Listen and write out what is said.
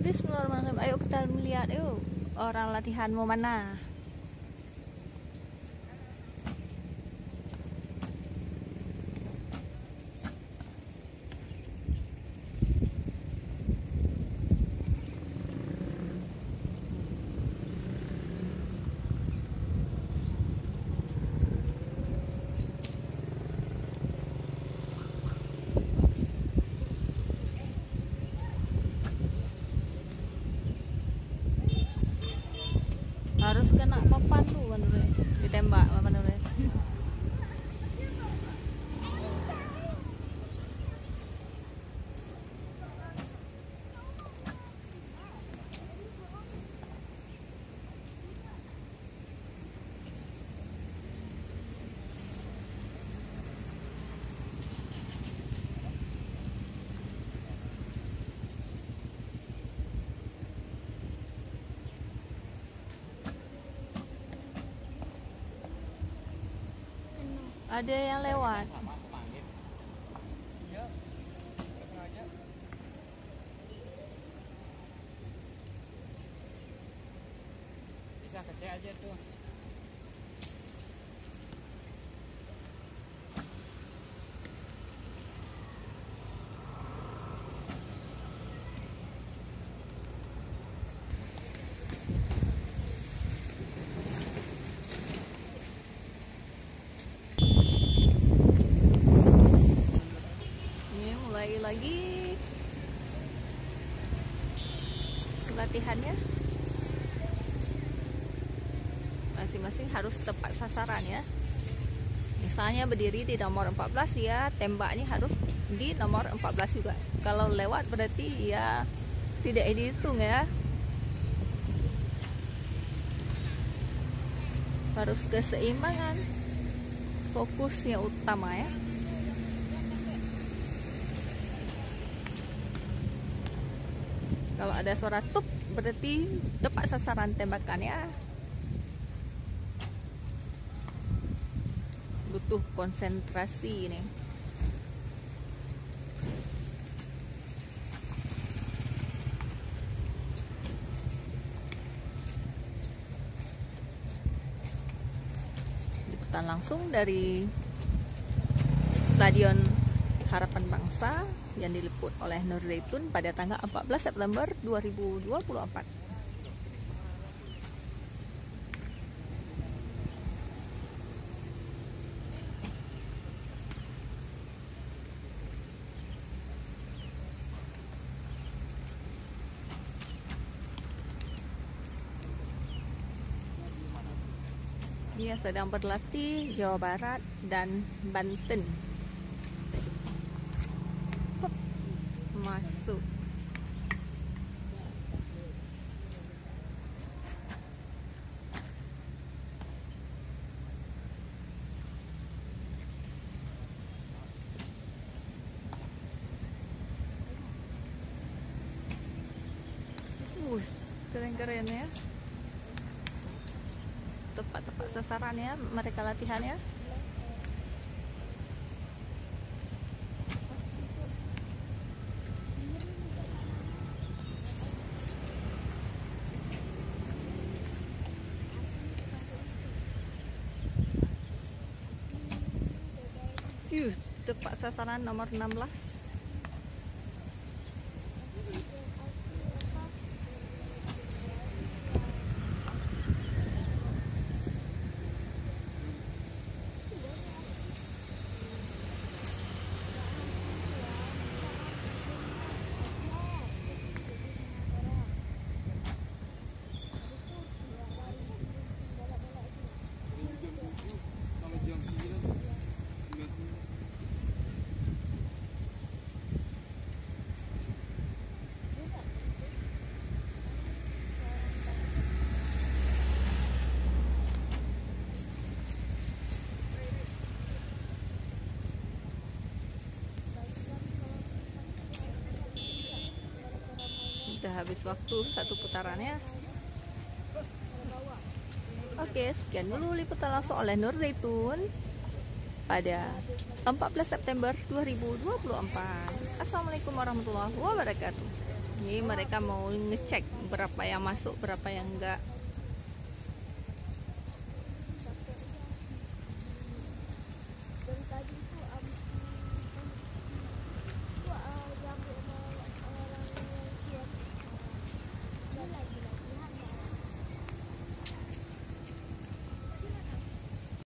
Bismillahirrahmanirrahim. Ayo kita melihat yuk orang latihan mau mana. Harus kena papan tuh kan ditembak papan dulu. Ada yang lewat. Bisa kecil aja tuh. Lagi latihannya masing-masing harus tepat sasaran ya. Misalnya berdiri di nomor 14 ya, tembaknya harus di nomor 14 juga. Kalau lewat berarti ya tidak dihitung ya. Harus keseimbangan, fokus yang utama ya. Kalau ada suara tup berarti tepat sasaran tembakannya. Butuh konsentrasi ini. Liputan langsung dari Stadion Harapan Bangsa yang diliput oleh Nur Zaitun pada tanggal 14 September 2024. Dia sedang berlatih Jawa Barat dan Banten. Masuk. Keren-keren ya. Tepat-tepat sasaran ya mereka latihannya. Tepat sasaran nomor 16. Sudah habis waktu satu putarannya. Oke, sekian dulu liputan langsung oleh Nur Zaitun pada 14 September 2024. Assalamualaikum warahmatullahi wabarakatuh. Jadi mereka mau ngecek berapa yang masuk, berapa yang enggak. Dari tadi itu diambil sama orang yang kios. Dan lagi